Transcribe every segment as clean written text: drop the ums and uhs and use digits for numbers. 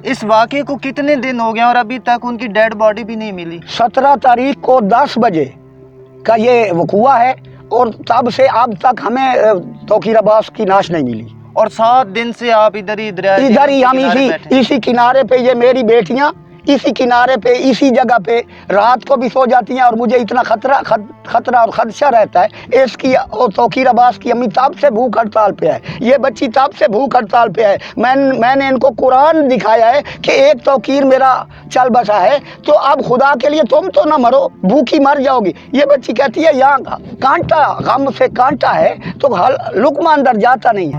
इस वाक़े को कितने दिन हो गए और अभी तक उनकी डेड बॉडी भी नहीं मिली? 17 तारीख को 10 बजे का ये वक़ुआ है और तब से अब तक हमें तौकीर अब्बास की लाश नहीं मिली। और 7 दिन से आप इधर ही हम इसी किनारे पे, ये मेरी बेटियां इसी किनारे पे, इसी जगह पे रात को भी सो जाती हैं और मुझे इतना खतरा और खदशा रहता है। इसकी और तौकीर अब्बास की अम्मी तब से भूख हड़ताल पे है, ये बच्ची तब से भूख हड़ताल पे है। मैंने इनको कुरान दिखाया है कि एक तौकीर मेरा चल बसा है, तो अब खुदा के लिए तुम तो ना मरो, भूखी मर जाओगी। ये बच्ची कहती है यहाँ कांटा, गम से कांटा है तो लुकमा अंदर जाता नहीं है।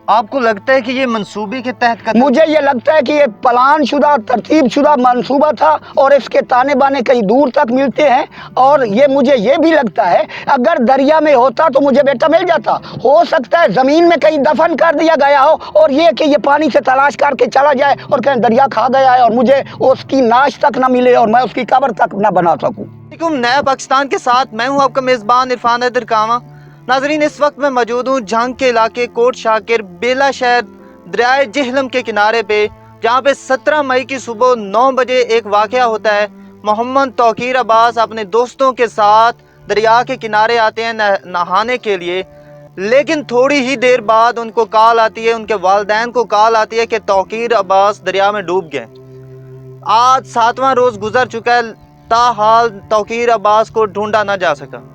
आपको लगता है कि ये मंसूबे के तहत कत्ल? मुझे ये लगता है कि ये प्लान शुदा, तरतीब शुदा मंसूबा था और इसके ताने बाने कहीं दूर तक मिलते हैं। और ये मुझे ये भी लगता है अगर दरिया में होता तो मुझे बेटा मिल जाता। हो सकता है ज़मीन में कहीं दफन कर दिया गया हो और ये कि ये पानी से तलाश करके चला जाए और कहीं दरिया खा गया है और मुझे उसकी नाश तक ना मिले और मैं उसकी कब्र तक ना बना सकूँ। नया पाकिस्तान के साथ मैं हूँ आपका मेज़बान इरफान हैदर कामा। नाजरीन, इस वक्त मैं मौजूद हूँ जंग के इलाके कोट शाकिर बेला शहर दरियाए जेहलम के किनारे पे, जहाँ पे 17 मई की सुबह 9 बजे एक वाक़या होता है। मोहम्मद तौकीर अब्बास अपने दोस्तों के साथ दरिया के किनारे आते हैं नहाने के लिए, लेकिन थोड़ी ही देर बाद उनको कॉल आती है, उनके वालिदैन को कॉल आती है कि तौकीर अब्बास दरिया में डूब गए। आज 7वां रोज़ गुजर चुका है, ताहाल तौकीर अब्बास को ढूंढा ना जा सका।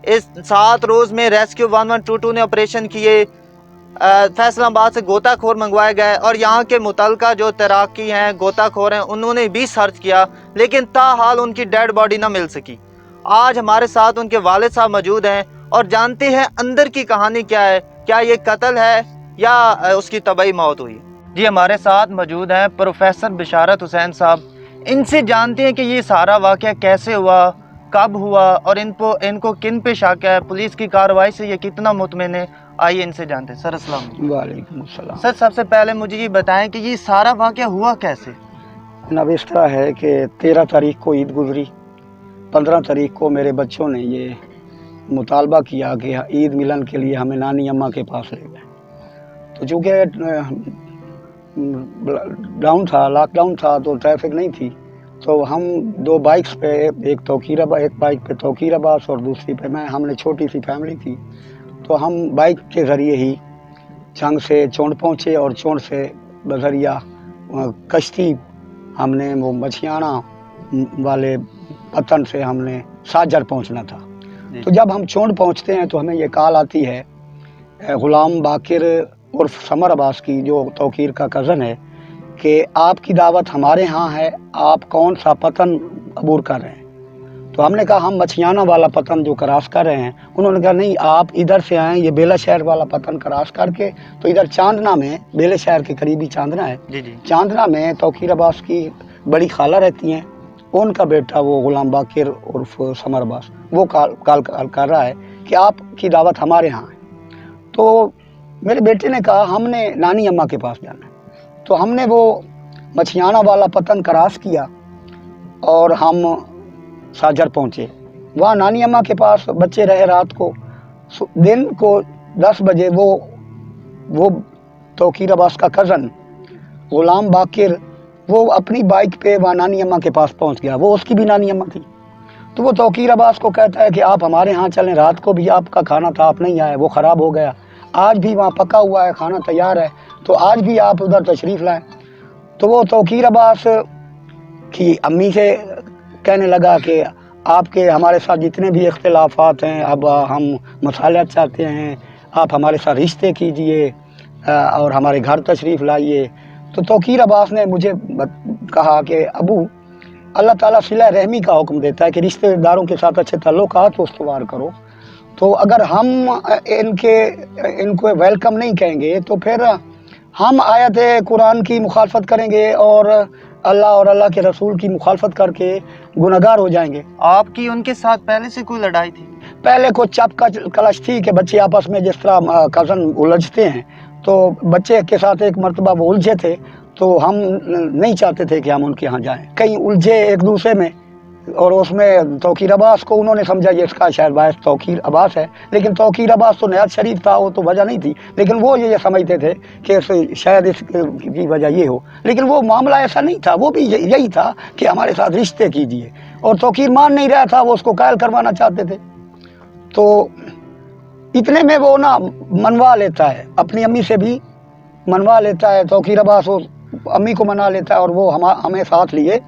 इस 7 रोज़ में रेस्क्यू 1122 ने ऑपरेशन किए, फैसलाबाद से गोताखोर मंगवाए गए और यहाँ के मुतलका जो तैराकी हैं, गोताखोर हैं, उन्होंने भी सर्च किया, लेकिन ताहाल उनकी डेड बॉडी ना मिल सकी। आज हमारे साथ उनके वालिद साहब मौजूद हैं और जानते हैं अंदर की कहानी क्या है, क्या ये कत्ल है या उसकी तबाही मौत हुई। जी, हमारे साथ मौजूद हैं प्रोफेसर बिशारत हुसैन साहब। इनसे जानते हैं कि ये सारा वाक़या कैसे हुआ, कब हुआ और इनको किन पे शक है, पुलिस की कार्रवाई से ये कितना मुतमिन है। आइए इनसे जानते हैं। सर अस्सलाम वालेकुम। वालेकुम अस्सलाम। सर, सबसे पहले मुझे ये बताएं कि ये सारा वाक़या हुआ कैसे? जनाब, इस तरह है कि 13 तारीख को ईद गुजरी, 15 तारीख को मेरे बच्चों ने ये मुतालबा किया कि ईद मिलन के लिए हमें नानी अम्मा के पास ले गए। तो चूँकि लॉकडाउन था तो ट्रैफिक नहीं थी, तो हम 2 बाइक्स पे, एक बाइक पे तौकीर अब्बास और दूसरी पे मैं, हमने छोटी सी फैमिली थी, तो हम बाइक के ज़रिए ही जंग से चोंड पहुँचे और चोंड से बजरिया कश्ती हमने वो मछियाना वाले पतन से हमने साजर पहुँचना था। तो जब हम चोंड पहुँचते हैं तो हमें ये कॉल आती है ग़ुलाम बाकिर उर्फ समर अब्बास की, जो तौकीर का कज़न है, कि आपकी दावत हमारे यहाँ है, आप कौन सा पतन अबूर कर रहे हैं। तो हमने कहा हम मछियाना वाला पतन जो क्रॉस कर रहे हैं। उन्होंने कहा नहीं, आप इधर से आएँ, ये बेला शहर वाला पतन क्रॉस करके तो इधर चांदना में, बेले शहर के करीबी चांदना है, चांदना में तौकीर अब्बास की बड़ी खाला रहती हैं, उनका बेटा वो ग़ुलाम बाकिर उर्फ समर अब्बास, वो कॉल कर रहा है कि आपकी दावत हमारे यहाँ है। तो मेरे बेटे ने कहा हमने नानी अम्मा के पास जाना है। तो हमने वो मछियाना वाला पतन क्रॉस किया और हम साजर पहुँचे। वहाँ नानी अम्मा के पास बच्चे रहे रात को। दिन को 10 बजे वो तौकीर अब्बास का कज़न ग़ुलाम बाकिर वो अपनी बाइक पे वहाँ नानी अम्मा के पास पहुँच गया। वो उसकी भी नानी अम्मा थी। तो वो तौकीर अब्बास को कहता है कि आप हमारे यहाँ चलें, रात को भी आपका खाना था, आप नहीं आए, वो ख़राब हो गया, आज भी वहाँ पका हुआ है, खाना तैयार है, तो आज भी आप उधर तशरीफ़ लाएं। तो वो तौकीर अब्बास की अम्मी से कहने लगा कि आपके हमारे साथ जितने भी इख्तिलाफ़ात हैं, अब हम मसालियत चाहते हैं, आप हमारे साथ रिश्ते कीजिए और हमारे घर तशरीफ़ लाइए। तो तौकीर अब्बास ने मुझे कहा कि अबू, अल्लाह ताला सिला रहमी का हुक्म देता है कि रिश्तेदारों के साथ अच्छे ताल्लुकात उस्तवार करो। तो अगर हम इनको वेलकम नहीं कहेंगे तो फिर हम आयत कुरान की मुखालफत करेंगे और अल्लाह और अल्लाह के रसूल की मुखालफत करके गुनहगार हो जाएंगे। आपकी उनके साथ पहले से कोई लड़ाई थी? पहले कुछ चप कलश थी कि बच्चे आपस में जिस तरह कज़न उलझते हैं, तो बच्चे के साथ एक मरतबा वो उलझे थे, तो हम नहीं चाहते थे कि हम उनके यहाँ जाएं। कहीं उलझे एक दूसरे में, और उसमें तौकीर अब्बास को उन्होंने समझा ये इसका शायद बायस तौकीर अब्बास है, लेकिन तौकीर अब्बास तो नयाज शरीफ था, वो तो वजह नहीं थी, लेकिन वो ये समझते थे कि शायद इसकी वजह ये हो, लेकिन वो मामला ऐसा नहीं था, वो भी यही था कि हमारे साथ रिश्ते कीजिए, और तौकीर मान नहीं रहा था, वो उसको कायल करवाना चाहते थे। तो इतने में वो ना मनवा लेता है, अपनी अम्मी से भी मनवा लेता है, तौकीर अब्बास वो अम्मी को मना लेता है, और वो हमें साथ लिए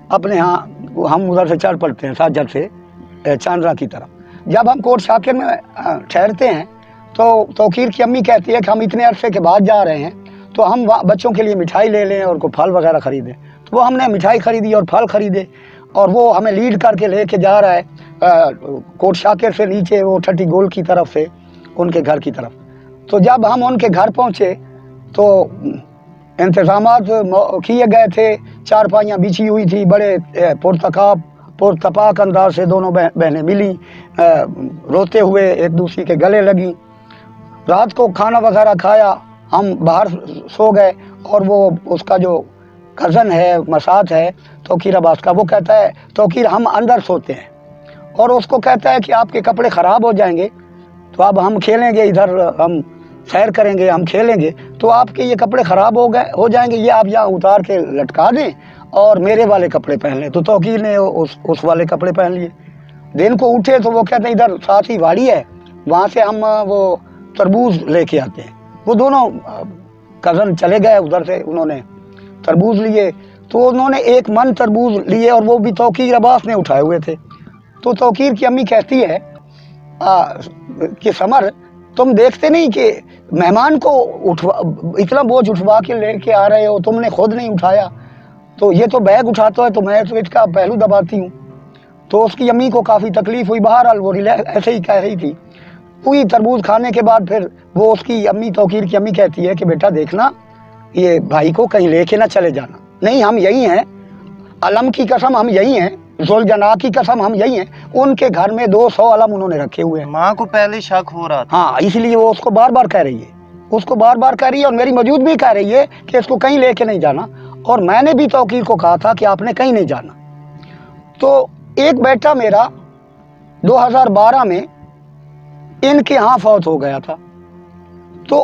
अपने यहाँ, हम उधर से चल पड़ते हैं साजर से चांदरा की तरफ। जब हम कोट शाकिर में ठहरते हैं तो तौकीर की अम्मी कहती है कि हम इतने अरसे के बाद जा रहे हैं, तो हम बच्चों के लिए मिठाई ले लें और कोई फल वगैरह ख़रीदें। तो वो हमने मिठाई ख़रीदी और फल ख़रीदे, और वो हमें लीड करके लेके जा रहा है कोट शाकिर से नीचे वो ठट्टी गोल की तरफ से उनके घर की तरफ। तो जब हम उनके घर पहुँचे तो इंतज़ामात किए गए थे, चारपाइयाँ बिछी हुई थी, बड़े पुरतपाक अंदाज से दोनों बहनें मिली, रोते हुए एक दूसरे के गले लगी। रात को खाना वगैरह खाया, हम बाहर सो गए, और वो उसका जो कज़न है, मसात है तौकीर अब्बास का, वो कहता है तौकीर हम अंदर सोते हैं, और उसको कहता है कि आपके कपड़े ख़राब हो जाएंगे, तो अब हम खेलेंगे इधर, हम सैर करेंगे, हम खेलेंगे, तो आपके ये कपड़े ख़राब हो जाएंगे, ये आप यहाँ उतार के लटका दें और मेरे वाले कपड़े पहन लें। तो तौकीर ने उस वाले कपड़े पहन लिए। दिन को उठे तो वो कहते हैं इधर साथ ही वाड़ी है, वहाँ से हम वो तरबूज लेके आते हैं। वो दोनों कज़न चले गए उधर से, उन्होंने तरबूज लिए, तो उन्होंने 1 मन तरबूज लिए, और वो भी तौकीर अब्बास ने उठाए हुए थे। तो तौकीर की अम्मी कहती है कि समर, तुम देखते नहीं कि मेहमान को इतना बोझ उठवा के लेके आ रहे हो, तुमने खुद नहीं उठाया, तो ये तो बैग उठाता है तो मैं तो इसका पहलू दबाती हूँ। तो उसकी अम्मी को काफ़ी तकलीफ़ हुई, बहरहाल वो ऐसे ही कह रही थी। पूरी तरबूज खाने के बाद फिर वो उसकी अम्मी, तौकीर की अम्मी कहती है कि बेटा देखना, ये भाई को कहीं लेके ना चले जाना। नहीं, हम यही हैं, अलम की कसम हम यही हैं, ज़ुलजना की कसम हम यही हैं। उनके घर में 200 अलम उन्होंने रखे हुए हैं। माँ को पहले शक हो रहा था। हाँ, इसलिए वो उसको बार बार कह रही है, उसको बार बार कह रही है, और मेरी मौजूद भी कह रही है कि इसको कहीं लेके नहीं जाना। और मैंने भी तौकीर को कहा था कि आपने कहीं नहीं जाना। तो एक बेटा मेरा 2012 में इनके यहाँ फौत हो गया था। तो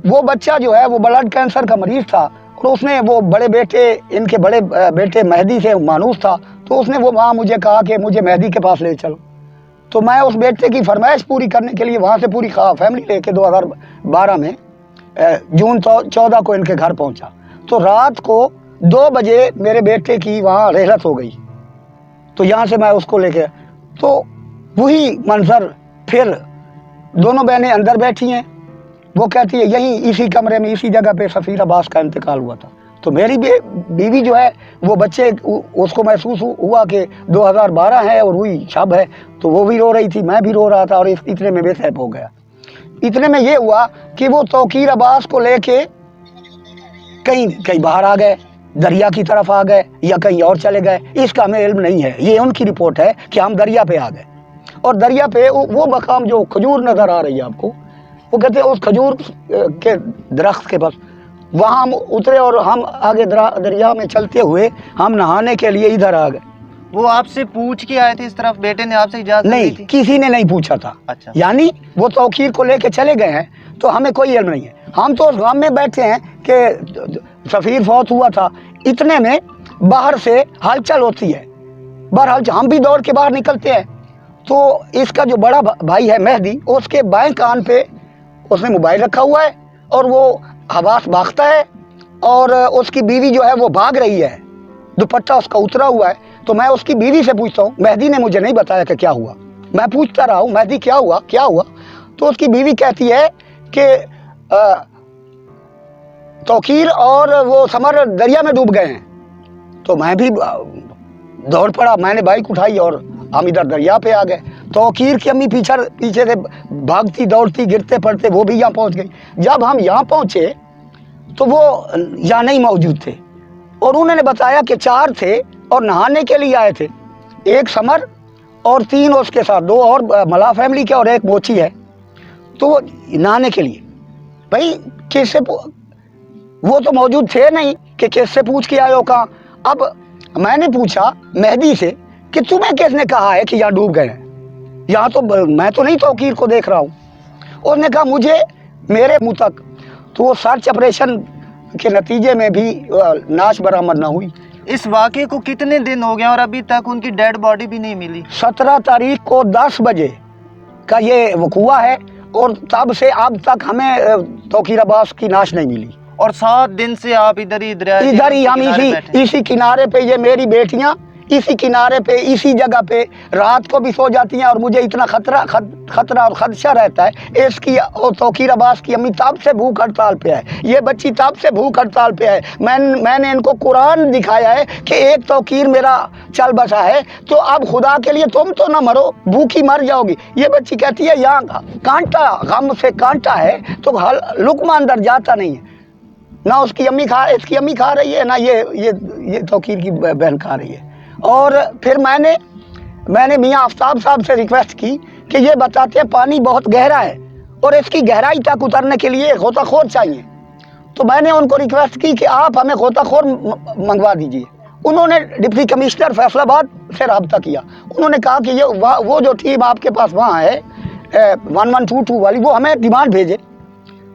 वो बच्चा जो है वो ब्लड कैंसर का मरीज़ था, और उसने वो बड़े बेटे, इनके बड़े बेटे मेहदी से मानूस था, तो उसने वो वहाँ मुझे कहा कि मुझे मेहदी के पास ले चलो। तो मैं उस बेटे की फरमाइश पूरी करने के लिए वहाँ से पूरी फैमिली लेके 2012 में जून 14 को इनके घर पहुँचा। तो रात को 2 बजे मेरे बेटे की वहाँ रहलत हो गई। तो यहाँ से मैं उसको लेके, तो वही मंजर, फिर दोनों बहनें अंदर बैठी हैं। वो कहती है यहीं इसी कमरे में, इसी जगह पे सफ़ीर अब्बास का इंतकाल हुआ था। तो मेरी बीवी जो है, वो बच्चे, उसको महसूस हुआ कि 2012 है और वही शब है, तो वो भी रो रही थी, मैं भी रो रहा था, और इतने में बेसैब हो गया। इतने में ये हुआ कि वो तौकीर अब्बास को लेके कहीं बाहर आ गए, दरिया की तरफ आ गए, या कहीं और चले गए, इसका हमें इल्म नहीं है। ये उनकी रिपोर्ट है कि हम दरिया पे आ गए, और दरिया पे वो मकाम जो खजूर नज़र आ रही है आपको, वो कहते हैं उस खजूर के दरख्त के पास, वहाँ हम उतरे, और हम आगे दरिया में चलते हुए हम नहाने के लिए इधर आ गए। वो आपसे पूछ के आए थे इस तरफ, बेटे ने आपसे इजाज़त नहीं, दी थी? किसी ने नहीं पूछा था। अच्छा। यानी वो तौकीर को लेके चले गए हैं, तो हमें कोई इल्म नहीं है। हम तो उस गाँव में बैठे हैं कि सफ़ीर फौत हुआ था। इतने में बाहर से हलचल होती है, बहरहाल हम भी दौड़ के बाहर निकलते हैं। तो इसका जो बड़ा भाई है मेहदी, उसके बाएं कान पे उसने मोबाइल रखा हुआ है, और वो हवास भागता है, और उसकी बीवी जो है वो भाग रही है, दुपट्टा उसका उतरा हुआ है। तो मैं उसकी बीवी से पूछता हूँ, मेहदी ने मुझे नहीं बताया कि क्या हुआ। मैं पूछता रहा हूँ, मेहदी क्या हुआ क्या हुआ? तो उसकी बीवी कहती है कि तौकीर और वो समर दरिया में डूब गए हैं। तो मैं भी दौड़ पड़ा, मैंने बाइक उठाई और हम इधर दरिया पे आ गए। तौकीर की अम्मी पीछे से भागती दौड़ती गिरते पड़ते वो भी यहाँ पहुँच गई। जब हम यहाँ पहुँचे तो वो यहाँ नहीं मौजूद थे, और उन्होंने बताया कि 4 थे और नहाने के लिए आए थे, 1 समर और 3 उसके साथ, 2 और मला फैमिली के और 1 मोची है। तो वो नहाने के लिए, भाई किससे, वो तो मौजूद थे नहीं कि किससे पूछ के आए हो कहाँ। अब मैंने पूछा मेहदी से कि तुम्हें किसने कहा है कि यहाँ डूब गए हैं, यहाँ तो मैं तो नहीं तौकीर को देख रहा हूँ। उसने कहा मुझे मेरे मुँह तक तो वो सर्च ऑपरेशन के नतीजे में भी नाश बरामद न हुई। इस वाक़े को कितने दिन हो गए और अभी तक उनकी डेड बॉडी भी नहीं मिली? 17 तारीख को 10 बजे का ये वक़ुआ है और तब से अब तक हमें तौकीर अब्बास की नाश नहीं मिली। और 7 दिन से आप इधर ही हम इसी किनारे पे, ये मेरी बेटियां इसी किनारे पे इसी जगह पे रात को भी सो जाती हैं और मुझे इतना खतरा और खदशा रहता है। इसकी और तौकीर अब्बास की अम्मी तब से भूख हड़ताल पे है, ये बच्ची तब से भूख हड़ताल पे है। मैंने इनको कुरान दिखाया है कि एक तौकीर मेरा चल बसा है, तो अब खुदा के लिए तुम तो ना मरो, भूखी मर जाओगी। ये बच्ची कहती है यहाँ कांटा गम से कांटा है तो लुकमा अंदर जाता नहीं है, ना उसकी अम्मी इसकी अम्मी खा रही है, ना ये तौकीर की बहन खा रही है। और फिर मैंने मियाँ आफ्ताब साहब से रिक्वेस्ट की कि ये बताते हैं पानी बहुत गहरा है और इसकी गहराई तक उतरने के लिए गोताखोर चाहिए। तो मैंने उनको रिक्वेस्ट की कि आप हमें गोताखोर मंगवा दीजिए। उन्होंने डिप्टी कमिश्नर फैसलाबाद से रब्ता किया। उन्होंने कहा कि ये वो जो टीम आपके पास वहाँ है 1122 वाली, वो हमें डिमांड भेजे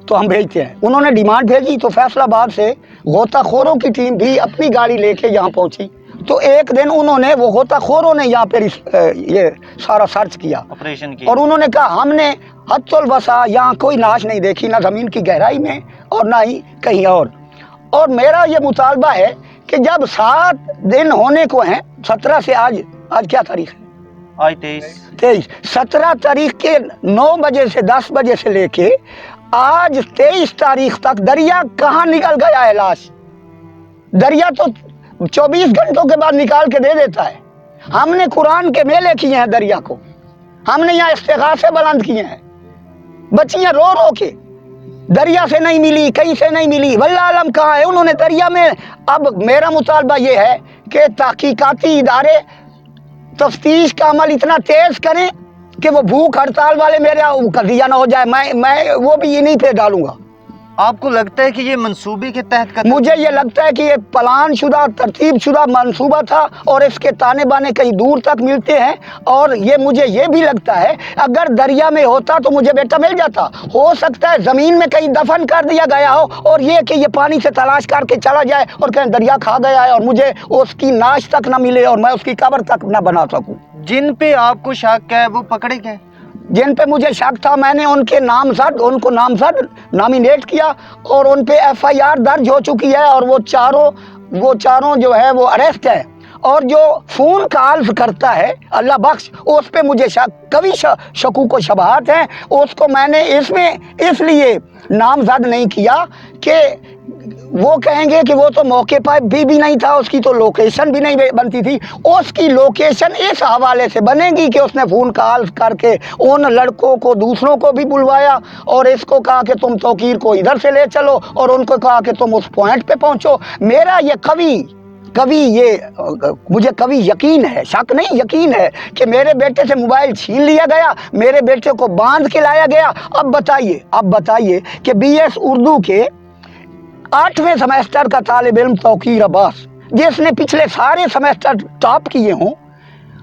तो हम भेजते हैं। उन्होंने डिमांड भेजी तो फैसलाबाद से गोताखोरों की टीम भी अपनी गाड़ी लेके यहाँ पहुँची। तो एक दिन उन्होंने वो गोताखोरों ने यहाँ पर ये सारा सर्च किया, ऑपरेशन किया, और उन्होंने कहा हमने हत्तुल बसा यहाँ कोई नाश नहीं देखी, ना ज़मीन की गहराई में और ना ही कहीं और मेरा ये मुतालबा है कि जब 7 दिन होने को हैं, 17 से आज क्या तारीख है? आज 23। 17 तारीख के 9 बजे से 10 बजे से लेके आज 23 तारीख तक दरिया कहाँ निकल गया है लाश? दरिया तो 24 घंटों के बाद निकाल के दे देता है। हमने कुरान के मेले किए हैं दरिया को, हमने यहाँ इस्तिग़ासे बुलंद किए हैं, बच्चियाँ रो रो के दरिया से नहीं मिली, कहीं से नहीं मिली, वल्लाह आलम कहाँ है। उन्होंने दरिया में, अब मेरा मुतालबा ये है कि तहकीकाती इदारे तफ्तीश का अमल इतना तेज करें कि वो भूख हड़ताल वाले मेरे कदिया ना हो जाए। मैं वो भी इन्हीं पे डालूंगा। आपको लगता है कि ये मंसूबे के तहत मुझे ये लगता है कि ये प्लान शुदा तरतीब शुदा मंसूबा था और इसके ताने बाने कहीं दूर तक मिलते हैं। और ये मुझे ये भी लगता है अगर दरिया में होता तो मुझे बेटा मिल जाता। हो सकता है ज़मीन में कहीं दफन कर दिया गया हो और ये कि ये पानी से तलाश करके चला जाए और कहीं दरिया खा गया है और मुझे उसकी नाश तक ना मिले और मैं उसकी कब्र तक ना बना सकूँ। जिन पे आपको शक है वो पकड़े गए? जिन पे मुझे शक था मैंने उनको नामजद नॉमिनेट किया और उन पे FIR दर्ज हो चुकी है और वो चारों जो है वो अरेस्ट है। और जो फ़ोन कॉल्स करता है अल्लाह बख्श, उस पे मुझे कभी शकूक व शबहात हैं। उसको मैंने इसमें इसलिए नामजद नहीं किया कि वो कहेंगे कि वो तो मौके पर भी नहीं था, उसकी तो लोकेशन भी नहीं बनती थी। उसकी लोकेशन इस हवाले से बनेगी कि उसने फ़ोन कॉल करके उन लड़कों को दूसरों को भी बुलवाया और इसको कहा कि तुम तौकीर को इधर से ले चलो और उनको कहा कि तुम उस पॉइंट पे पहुंचो। मेरा ये मुझे कभी यकीन है, शक नहीं यकीन है कि मेरे बेटे से मोबाइल छीन लिया गया, मेरे बेटे को बांध के लाया गया। अब बताइए कि BS उर्दू के 8वें सेमेस्टर का तालिब इल्म तौकीर अब्बास, जिसने पिछले सारे सेमेस्टर टॉप किए हों,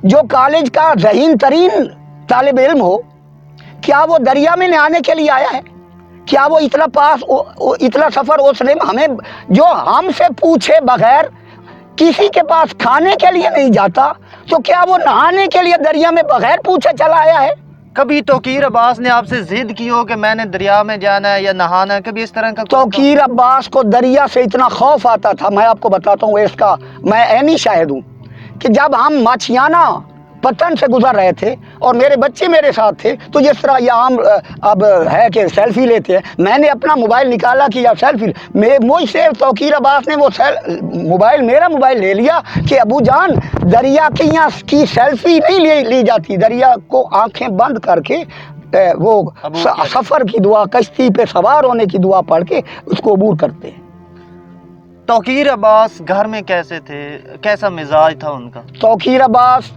जो कॉलेज का ज़हीन तरीन तालिब इल्म हो, क्या वो दरिया में नहाने के लिए आया है? क्या वो इतना सफ़र उसने जो हमसे पूछे बगैर किसी के पास खाने के लिए नहीं जाता, तो क्या वो नहाने के लिए दरिया में बगैर पूछे चला आया है? कभी तौकीर अब्बास ने आपसे जिद की हो कि मैंने दरिया में जाना है या नहाना है? कभी इस तरह का? तौकीर अब्बास को दरिया से इतना खौफ आता था, मैं आपको बताता हूँ इसका, मैं ऐनी शाहिद हूँ कि जब हम माछियाना पतन से गुजर रहे थे और मेरे बच्चे मेरे साथ थे, तो जिस तरह ये आम अब है कि सेल्फी लेते हैं, मैंने अपना मोबाइल निकाला कि यार सेल्फी, मुझसे तौकीर अब्बास ने वो मेरा मोबाइल ले लिया कि अबू जान दरिया की सेल्फी नहीं ली जाती, दरिया को आंखें बंद करके वो सफ़र की दुआ, कश्ती पे सवार होने की दुआ पढ़ के उसको अबूर करते हैं। तौकीर अब्बास घर में कैसे थे, कैसा मिजाज था उनका? तौकीर अब्बास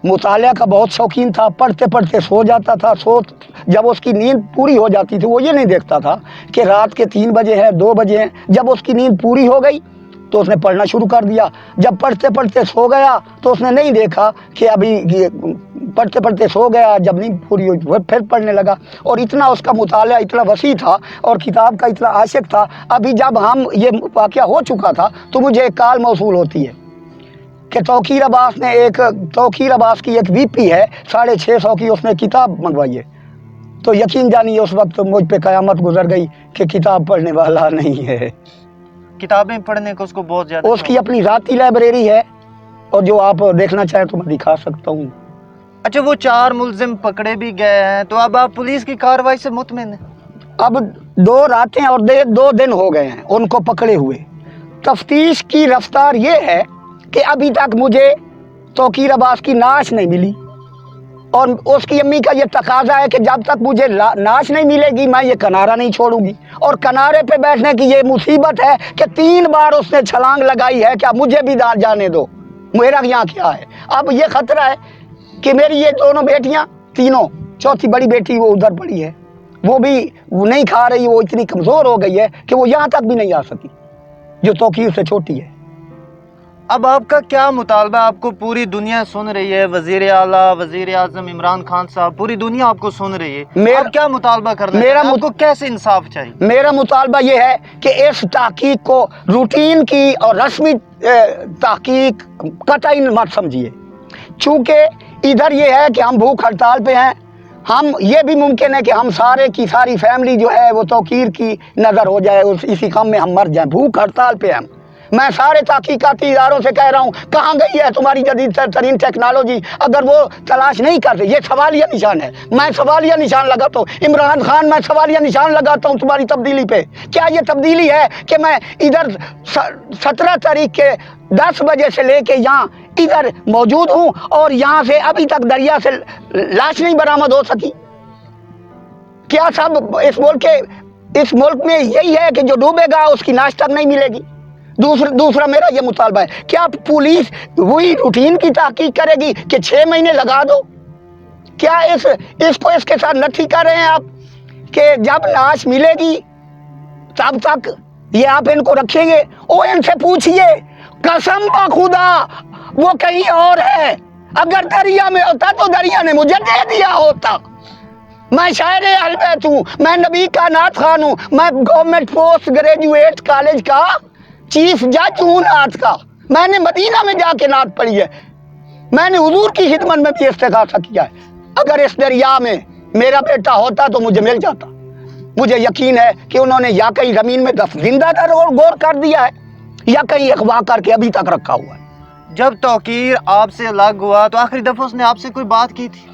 मुतालिया का बहुत शौकीन था, पढ़ते पढ़ते सो जाता था। जब उसकी नींद पूरी हो जाती थी, वो ये नहीं देखता था कि रात के 3 बजे हैं 2 बजे हैं। जब उसकी नींद पूरी हो गई तो उसने पढ़ना शुरू कर दिया। जब पढ़ते पढ़ते सो गया तो उसने नहीं देखा कि अभी ये पढ़ते पढ़ते सो गया, जब नहीं पूरी हुई वो फिर पढ़ने लगा। और इतना उसका मुताला इतना वसी था और किताब का इतना आशिक था। अभी जब हम ये वाक़या हो चुका था तो मुझे एक कॉल मौसूल होती है कि तौकीर अब्बास ने तौकीर अब्बास की एक वीपी है 650 की, उसने किताब मंगवाई है। तो यकीन जानिए उस वक्त मुझ पे क़यामत गुजर गई कि किताब पढ़ने वाला नहीं है। किताबें पढ़ने को उसको बहुत ज़्यादा उसकी अपनी ज़ाती लाइब्रेरी है और जो आप देखना चाहें तो मैं दिखा सकता हूँ। अच्छा, वो 4 मुलजिम पकड़े भी गए हैं, तो अब आप पुलिस की कार्रवाई से मुतमिन हैं? अब 2 रातें और 2 दिन हो गए हैं उनको पकड़े हुए। तफ्तीश की रफ्तार ये है कि अभी तक मुझे तौकीर अब्बास की नाश नहीं मिली और उसकी अम्मी का ये तकाजा है कि जब तक मुझे नाश नहीं मिलेगी मैं ये किनारा नहीं छोड़ूंगी। और किनारे पे बैठने की ये मुसीबत है कि 3 बार उसने छलांग लगाई है, क्या मुझे भी जाने दो, मेरा यहाँ क्या है। अब ये खतरा है कि मेरी ये दोनों बेटियां तीनों, चौथी बड़ी बेटी वो उधर पड़ी है, वो नहीं खा रही, वो इतनी कमज़ोर हो गई है कि वो यहाँ तक भी नहीं आ सकी, जो तौकीर से छोटी है। अब आपका क्या मुतालबा? आपको पूरी दुनिया सुन रही है, वज़ीर आला वज़ीर आज़म इमरान खान साहब, पूरी दुनिया आपको सुन रही है। आप क्या मुतालबा करना चाहते हैं? आपको कैसे इंसाफ चाहिए? मेरा मुतालबा ये है कि इस तहकीक को रूटीन की और रस्मी तहकीक कतई मत समझिए। चूँकि इधर ये है कि हम भूख हड़ताल पे हैं, हम ये भी मुमकिन है कि हम सारे की सारी फैमिली जो है वो तौकीर की नज़र हो जाए, इसी काम में हम मर जाएं। भूख हड़ताल पे हम, मैं सारे तहकीकाती इदारों से कह रहा हूँ, कहाँ गई है तुम्हारी जदीद तरीन टेक्नोलॉजी? अगर वो तलाश नहीं करते, ये सवालिया निशान है, मैं सवालिया निशान लगाता हूँ। इमरान खान, मैं सवालिया निशान लगाता हूँ तुम्हारी तब्दीली पे। क्या ये तब्दीली है कि मैं इधर 17 तारीख के 10 बजे से लेके यहाँ इधर मौजूद हूँ और यहाँ से अभी तक दरिया से लाश नहीं बरामद हो सकी? क्या सब इस मुल्क में यही है कि जो डूबेगा उसकी नाश तक नहीं मिलेगी? दूसरा मेरा ये मुतालबा है, क्या पुलिस वही रूटीन की तहकीक करेगी कि 6 महीने लगा दो? क्या इसको इसके साथ नथी कर रहे हैं आप कि जब लाश मिलेगी तब तक ये आप इनको रखेंगे? ओ इनसे पूछिए, कसम खुदा वो कहीं और है। अगर दरिया में होता तो दरिया ने मुझे दे दिया होता। मैं शायर अहल बैत हूँ, मैं नबी का नात खान हूँ, मैं गवर्नमेंट पोस्ट ग्रेजुएट कॉलेज का चीफ जज हूँ नात का। मैंने मदीना में जाके नात पढ़ी है, मैंने हुजूर की खिदमत में भी इस्तिगासा किया है। अगर इस दरिया में मेरा बेटा होता तो मुझे मिल जाता। मुझे यकीन है कि उन्होंने या कहीं ज़मीन में जिंदा गौर कर दिया है या कहीं अगवा करके अभी तक रखा हुआ है। जब तौकीर आपसे अलग हुआ तो आखिरी दफ़ा उसने आपसे कोई बात की थी?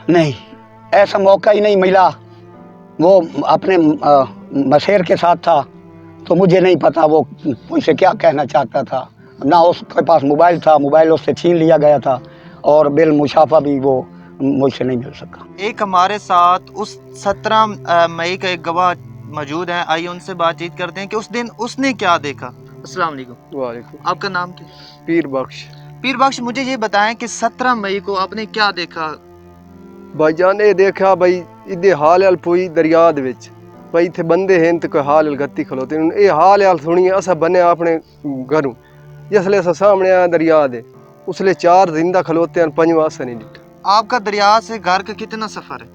नहीं, ऐसा मौका ही नहीं मिला। वो अपने मसेर के साथ था तो मुझे नहीं पता वो मुझसे क्या कहना चाहता था। ना उसके पास मोबाइल था, मोबाइल उससे छीन लिया गया था और बिल मुशाफा भी वो मुझसे नहीं मिल सका। एक हमारे साथ उस 17 मई का एक गवाह मौजूद है, आइए उनसे बातचीत करते हैं कि उस दिन उसने क्या देखा। अस्सलाम वालेकुम। वालेकुम। आपका नाम क्या? पीर बख्श। पीर बख्श, मुझे ये बताएं कि 17 मई को आपने क्या देखा? भाईजान ये देखा भाई इदे हाल हाल पोई दरिया दे विच भाई इत्थे बंदे हैं तो कोई हाल हाल गत्ती खलोते ये हाल हाल सुनिए असा बने अपने घरों जिसले असा सामने आया दरिया दे उसले 4 जिंदा खलोते हैं, 5वां असा नहीं डिठा। आपका दरिया से घर का कितना सफर है?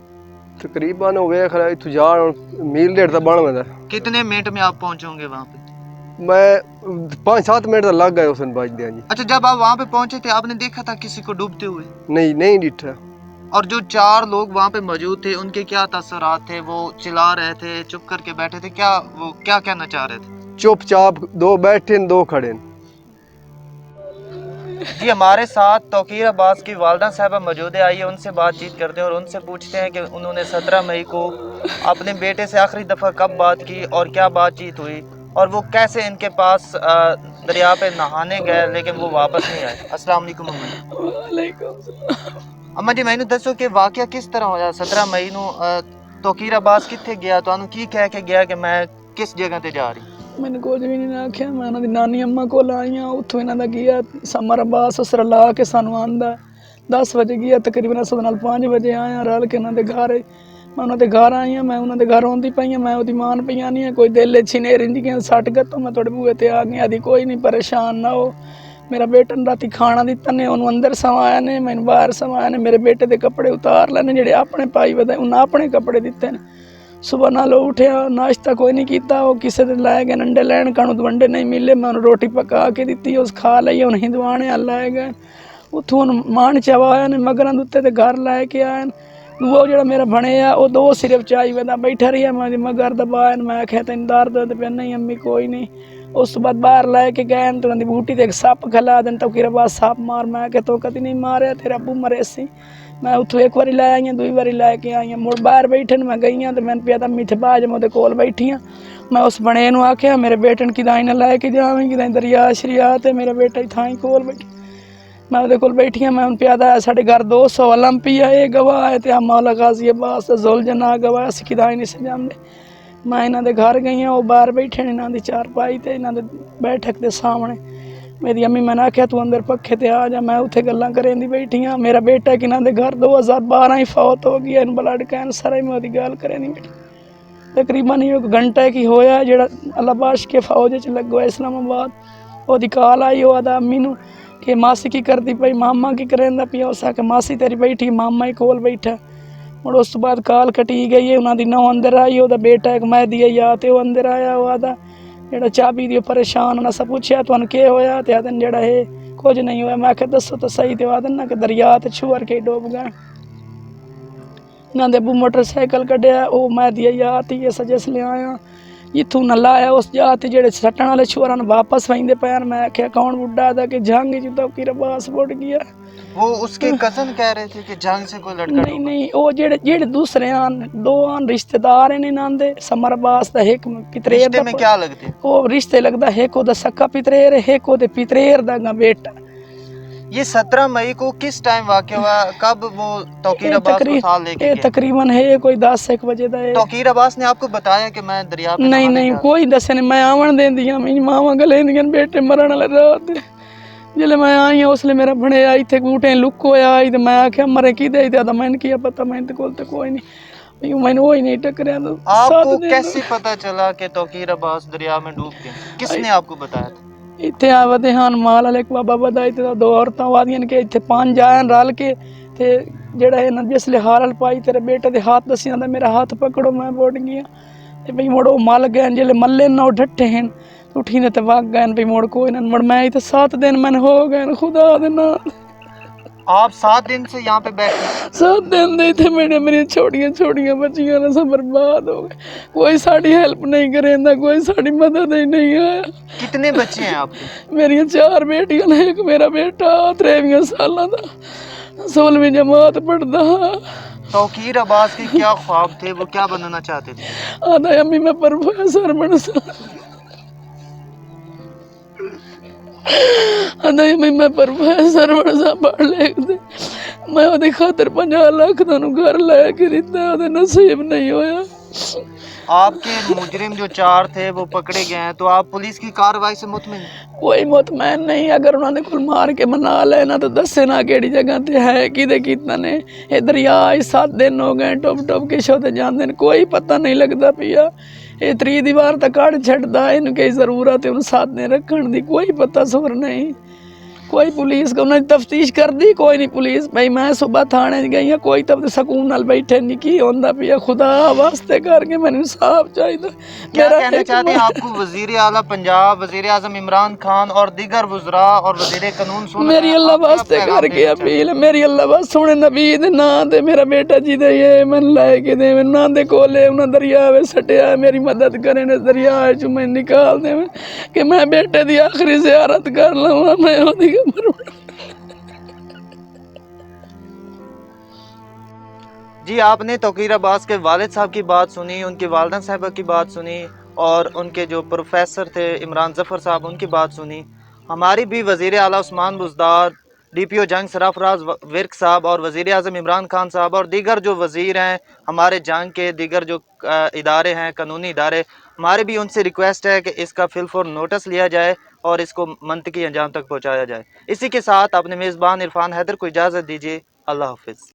तकरीबन वेख रहा इथु जान मील डेढ़ तो बन वंदा। कितने मिनट में आप पहुंचोगे वहाँ पे? मैं 5-7 मिनट तो लग गए उसन बाज दिया जी। अच्छा, जब आप वहाँ पे पहुंचे थे आपने देखा था किसी को डूबते हुए? नहीं डिठा। और जो 4 लोग वहाँ पे मौजूद थे उनके क्या तसरात थे? वो चिल्ला रहे थे, चुप करके बैठे थे, वो क्या कहना चाह रहे थे? चुपचाप 2 बैठे 2 खड़े। जी, हमारे साथ तौकीर अब्बास की वालदा साहबा मौजूद है, आइए उनसे बातचीत करते हैं और उनसे पूछते हैं कि उन्होंने 17 मई को अपने बेटे से आखिरी दफ़ा कब बात की और क्या बातचीत हुई और वो कैसे इनके पास दरिया पे नहाने गए लेकिन वो वापस नहीं आए। अस्सलाम वालेकुम अम्मा जी, मैंने दसो कि वाकया किस तरह होया? 17 मई नू तौकीर अब्बास कित्थे गया, तुहानू की कह के गया कि मैं किस जगह ते जा रही? मैंने कुछ भी नहीं आख्या, मैं उन्होंने नानी अम्मा को आई हाँ, उत्थों इन्हों का गया समर अब्बास उसरा ला के सानू आंदा 10 बजे गया, तकरीबन अस 5 बजे आया रल के इन्होंने घर ਮੈਂ ਉਹਨਾਂ ਦੇ ਘਰ ਆਈ ਹਾਂ, ਮੈਂ ਉਹਨਾਂ ਦੇ ਘਰ ਆਉਂਦੀ ਪਈ ਹਾਂ, ਮੈਂ ਉਹਦੀ ਮਾਨ ਪਈਆਂ ਨਹੀਂ ਕੋਈ ਦਿਲ ਛਿਨੇ ਰਿੰਦੀਆਂ ਸੱਟ ਗਿਆ ਤਾਂ ਮੈਂ ਤੁਹਾਡੇ ਬੂਹੇ ਤੇ ਆ ਗਈ। ਆਦੀ ਕੋਈ ਨਹੀਂ ਪਰੇਸ਼ਾਨ ਨਾ ਹੋ। ਮੇਰਾ ਬੇਟਾ ਨੂੰ ਰਾਤੀ ਖਾਣਾ ਦਿੱਤਾ ਨੇ, ਉਹਨੂੰ ਅੰਦਰ ਸਵਾਇਆ ਨੇ, ਮੈਨੂੰ ਬਾਹਰ ਸਵਾਇਆ ਨੇ। ਮੇਰੇ ਬੇਟੇ ਦੇ ਕੱਪੜੇ ਉਤਾਰ ਲੈਣੇ ਜਿਹੜੇ ਆਪਣੇ ਪਾਈ ਵਧਾਏ, ਉਹਨਾਂ ਆਪਣੇ ਕੱਪੜੇ ਦਿੱਤੇ ਨੇ। ਸੁਬਹ ਨਾਲ ਉੱਠਿਆ, ਨਾਸ਼ਤਾ ਕੋਈ ਨਹੀਂ ਕੀਤਾ, ਉਹ ਕਿਸੇ ਦੇ ਲੈ ਗਏ ਅੰਡੇ ਲੈਣ, ਕਾਣੂ ਵੰਡੇ ਨਹੀਂ ਮਿਲੇ, ਮੈਂ ਉਹਨੂੰ ਰੋਟੀ ਪਕਾ ਕੇ ਦਿੱਤੀ, ਉਸ ਖਾ ਲਈ। ਹੁਣ ਹਿੰਦਵਾਣੇ ਲੈ ਗਏ, ਉੱਥੋਂ ਉਹਨੂੰ ਮਾਣ ਚਵਾ ਆਇਆ ਨੇ ਮਗਰਾਂ ਦੇ ਉੱਤੇ ਤੇ ਘਰ ਲੈ ਕੇ ਆਏ। ਉਹ ਜਿਹੜਾ ਮੇਰਾ ਬਣਿਆ ਉਹ ਦੋ ਸਿਰਫ ਚਾਈ ਵੇਦਾ ਬੈਠਾ ਰਿਹਾ, ਮੈਂ ਉਹਦੀ ਮਗਰ ਦਬਾਇਆ। ਮੈਂ ਆਖਿਆ ਤੈਨੂੰ ਦਰਦ ਪਿਆ? ਨਹੀਂ ਅੰਮੀ ਕੋਈ ਨਹੀਂ। ਉਸ ਤੋਂ ਬਾਅਦ ਬਾਹਰ ਲੈ ਕੇ ਗਏ ਤੇ ਉਹਨਾਂ ਦੀ ਬੂਟੀ ਤੇ ਇੱਕ ਸੱਪ ਖਿਲਾ ਦੇਣ ਤਾਂ ਕਿਰਾ ਬਾਅਦ ਸੱਪ ਮਾਰ। ਮੈਂ ਕਿ ਤੋ ਕਦੀ ਨਹੀਂ ਮਾਰਿਆ, ਤੇਰਾ ਅੱਬੂ ਮਰੇ ਸੀ। ਮੈਂ ਉੱਥੋਂ ਇੱਕ ਵਾਰੀ ਲੈ ਆਈ ਹਾਂ, ਦੂਈ ਵਾਰੀ ਲੈ ਕੇ ਆਈ ਹਾਂ। ਮੁੜ ਬਾਹਰ ਬੈਠੇ ਨੂੰ ਮੈਂ ਗਈ ਹਾਂ ਤੇ ਮੈਨੂੰ ਪਿਆ ਤਾਂ ਮਿੱਥੇ ਬਾਜ ਮੈਂ ਉਹਦੇ ਕੋਲ ਬੈਠੀ ਹਾਂ। ਮੈਂ ਉਸ ਬਣੇ ਨੂੰ ਆਖਿਆ ਮੇਰੇ ਬੇਟੇ ਨੂੰ ਕਿਦਾਂ ਨਾ ਲੈ ਕੇ ਜਾਵੇਂ, ਕਿਦਾਂ ਦਰਿਆ ਸ਼ਰੀਆ ਤੇ ਮੇਰਾ ਬੇਟਾ ਹੀ ਥਾਂ ਹੀ ਕੋਲ ਬੈਠੀ। ਮੈਂ ਉਹਦੇ ਕੋਲ ਬੈਠੀ ਹਾਂ। ਮੈਂ ਹੁਣ ਪਿਆਦਾ ਸਾਡੇ ਘਰ 200 ਓਲੰਪੀਆ ਇਹ ਗਵਾਹ ਹੈ ਤੇ ਆ ਮੌਲਾ ਗਾਜ਼ੀ ਅब्बास ਤੇ ਜ਼ੁਲਜਨਾ ਗਵਾਹ, ਅਸੀਂ ਕਿਦਾਂ ਹੀ ਨਹੀਂ ਸਜਾਉਂਦੇ। ਮੈਂ ਇਹਨਾਂ ਦੇ ਘਰ ਗਈ ਹਾਂ, ਉਹ ਬਾਹਰ ਬੈਠੇ ਨੇ ਇਹਨਾਂ ਦੀ ਚਾਰਪਾਈ ਤੇ ਇਹਨਾਂ ਦੇ ਬੈਠਕ ਦੇ ਸਾਹਮਣੇ। ਮੇਰੀ ਅੰਮੀ ਮੈਂ ਆਖਿਆ ਤੂੰ ਅੰਦਰ ਪੱਖੇ ਤੇ ਆ ਜਾ, ਮੈਂ ਉੱਥੇ ਗੱਲਾਂ ਕਰਨ ਦੀ ਬੈਠੀ ਹਾਂ। ਮੇਰਾ ਬੇਟਾ ਕਿ ਇਹਨਾਂ ਦੇ ਘਰ 2012 ਹੀ ਫੌਤ ਹੋ ਗਿਆ, ਇਹਨੂੰ ਬਲੱਡ ਕੈਂਸਰ ਹੈ। ਮੈਂ ਉਹਦੀ ਗੱਲ ਕਰਨ ਦੀ ਬੈਠੀ। ਤਕਰੀਬਨ ਇੱਕ ਘੰਟਾ ਕੀ ਹੋਇਆ ਜਿਹੜਾ ਅੱਲਾ ਬਾਸ਼ ਕੇ ਫੌਜ 'ਚ ਲੱਗੋ ਇਸਲਾਮਾਬਾਦ। ਉਹਦੀ ਕਾਲ ਆਈ, ਉਹ ਆਦਾ ਅੰਮੀ ਨੂੰ ਕਿ ਮਾਸੀ ਕੀ ਕਰਦੀ ਪਈ, ਮਾਮਾ ਕੀ ਕਰਦਾ ਪਿਆ। ਉਸ ਆਖਿਆ ਮਾਸੀ ਤੇਰੀ ਬੈਠੀ, ਮਾਮਾ ਹੀ ਕੋਲ ਬੈਠਾ। ਹੁਣ ਉਸ ਤੋਂ ਬਾਅਦ ਕਾਲ ਕਟੀ ਗਈ ਹੈ, ਉਹਨਾਂ ਦੀ ਨੌਂ ਅੰਦਰ ਆਈ, ਉਹਦਾ ਬੇਟਾ ਇੱਕ ਮੈਦੀ ਹੈ ਯਾ ਤੇ ਉਹ ਅੰਦਰ ਆਇਆ। ਉਹ ਆਦਾ ਜਿਹੜਾ ਚਾਬੀ ਦੀ ਪਰੇਸ਼ਾਨ ਉਹਨਾਂ ਸਭ ਪੁੱਛਿਆ ਤੁਹਾਨੂੰ ਕੀ ਹੋਇਆ ਤੇ ਆਦਨ ਜਿਹੜਾ ਹੈ ਕੁਝ ਨਹੀਂ ਹੋਇਆ। ਮੈਂ ਆਖਿਆ ਦੱਸੋ ਤਾਂ ਸਹੀ। ਤੇ ਆਦਨ ਨਾ ਕਿ ਦਰਿਆ ਤੇ ਛੂਰ ਕੇ ਡੁੱਬ ਗਏ। ਇਹਨਾਂ ਦੇ ਅੱਬੂ ਮੋਟਰਸਾਈਕਲ ਕੱਢਿਆ, ਉਹ ਮੈਦੀ ਯਾ ਤੇ ਸਜਸ ਲਿਆਇਆ ਜਿੱਥੋਂ ਨੱਲਾ ਆਇਆ ਉਸ ਜਾ ਤੇ ਜਿਹੜੇ ਸੱਟਣ ਵਾਲੇ ਛੁਆਰਾਂ ਨੂੰ ਵਾਪਸ ਵਹਿੰਦੇ ਪੈਣ। ਮੈਂ ਆਖਿਆ कौन बुढ़ा था कि जंग तो कि रबास बुढ़ गया। वो उसके कजन कह रहे थे कि जंग से कोई लड़का नहीं नहीं वो जेड़े दूसरे आन दो आन रिश्तेदार ने नाम दे समर अब्बास दा एक पितरेर रिश्ते में क्या लगते? वो रिश्ते लगदा है को दा सक्का पितरेर है को दे पितरेर दा बेटा। ये 17 मई को किस टाइम वाक़या हुआ? कब वो तौकीर अब्बास को साथ लेके गया? तकरीबन है कोई 10-1 बजे दा है। तौकीर अब्बास ने आपको बताया कि मैं दरिया पे नहीं नहीं कोई दसे नहीं। मैं आवन देंदियां मेरी मावा गलेंदियां बेटे मरण वाले रात जिले मैं आई हूं उसले मेरा बने आई थे बूटे लुक होया आई ते मैं आख्या मरे की दे दा मैंने किया पता मैंने कोल ते कोई नहीं मैंने वही नहीं टकरिया। तो आपको कैसे पता चला कि तौकीर अब्बास दरिया में डूब गया? किसने आपको बताया था? ਇੱਥੇ ਆਵਦੇ ਹਨ ਮਾਲ ਵਾਲੇ ਬਾਬਾ ਬਦਾਈ ਤੇ ਦੋ ਔਰਤਾਂ ਵਾਦੀਆਂ ਨੇ ਕਿ ਇੱਥੇ ਪੰਜ ਆਇਆਂ ਰਲ ਕੇ ਤੇ ਜਿਹੜਾ ਇਹ ਜਿਸਲੇ ਹਾਰਲ ਪਾਈ ਤੇਰੇ ਬੇਟੇ ਦੇ ਹੱਥ ਦਸੀ ਜਾਂਦਾ ਮੇਰਾ ਹੱਥ ਪਕੜੋ ਮੈਂ ਬੋੜ ਗਿਆ ਤੇ ਭਈ ਮੋੜੋ ਮਲ ਗਏ ਜਿਹੜੇ ਮੱਲੇ ਨਾ ਡੱਟੇ ਹਨ ਉਠੀ ਨੇ ਤੇ ਵਗ ਗਏ ਭਈ ਮੋੜ ਕੋਈ ਨਾ ਮੜ ਮੈਂ ਇੱਥੇ 7 ਦਿਨ ਮਨ ਹੋ ਗਏ ਖੁਦਾ ਦੇ ਨਾਲ। आप 7 दिन से यहाँ पे बैठे? 7 दिन ਦੇ ਇੱਥੇ ਮੇਰੀ ਛੋਟੀਆਂ ਬੱਚੀਆਂ ਨੇ ਸਭ ਬਰਬਾਦ ਹੋ ਗਏ। ਕੋਈ ਸਾਡੀ ਹੈਲਪ ਨਹੀਂ ਕਰੇਂਦਾ, ਕੋਈ ਸਾਡੀ ਮਦਦ ਹੀ ਨਹੀਂ ਆਇਆ। कितने बच्चे हैं आपके? मेरिया 4 बेटियां ने, एक मेरा बेटा 13 साल का 16वीं जमात पढ़ता। तौकीर अब्बास के क्या ख्वाब थे? वो क्या बनना चाहते थे? आधा अम्मी मैं प्रोफेसर बन आधा अम्मी मैं प्रोफेसर बन पढ़ लिख दे मैं वो खातर 50 लाख तू घर लैके दिता वो नसीब नहीं होया। आपके मुजरिम जो 4 थे वो पकड़े गए हैं तो आप पुलिस की कार्रवाई से मुतमिन? कोई मुतमैन नहीं। अगर उन्होंने कुल मार के मना लेना तो दसे ना केड़ी जगह ते है कि कितना ने ये दरिया 7 दिन हो गए टुप के छोते जाते कोई पता नहीं लगता पिया। ये 3 दीवार तक कड़ छड्डदा इन्हूं कई जरूरत है उन्हें 7 दिन रखण दी कोई पता सुर नहीं। कोई पुलिस को उन्हें तफ्तीश कर दी कोई नहीं पुलिस भाई मैं सुबह थाने गई हाँ कोई तब सकून नाल बैठे नहीं की होंदा पिया खुदा वास्ते करके मैंने इंसाफ चाहिए। क्या कहना चाहते हैं आपको वजीर आला पंजाब वजीर आजम इमरान खान और दीगर वज़रा और वजीर कानून सुन मेरी अल्लाह वास्ते करके अपील मेरी अल्लाह वास्ते सोने नबी दे ना ते मेरा बेटा जी दे ये मन लेके दे ना दे कोले उन्हें दरिया में सटिया मेरी मदद करें ने दरिया चो मैं निकाल दे कि मैं बेटे दी आखिरी ज़ियारत कर लवां मैं ओदी जी। आपने तौकीर अब्बास के वालिद साहब की बात सुनी, उनकी वालदा साहबा की बात सुनी और उनके जो प्रोफेसर थे इमरान ज़फ़र साहब उनकी बात सुनी। हमारी भी वज़ीर आला उस्मान बुज़दार, DPO जंग सरफराज विर्क साहब और वज़ीर आज़म इमरान खान साहब और दीगर जो वज़ीर हैं हमारे जंग के दीगर जो इदारे हैं कानूनी इदारे हमारे भी उनसे रिक्वेस्ट है कि इसका फिलफौर नोटिस लिया जाए और इसको मंतकी अंजाम तक पहुँचाया जाए। इसी के साथ अपने मेज़बान इरफान हैदर को इजाज़त दीजिए। अल्लाह हाफ़िज़।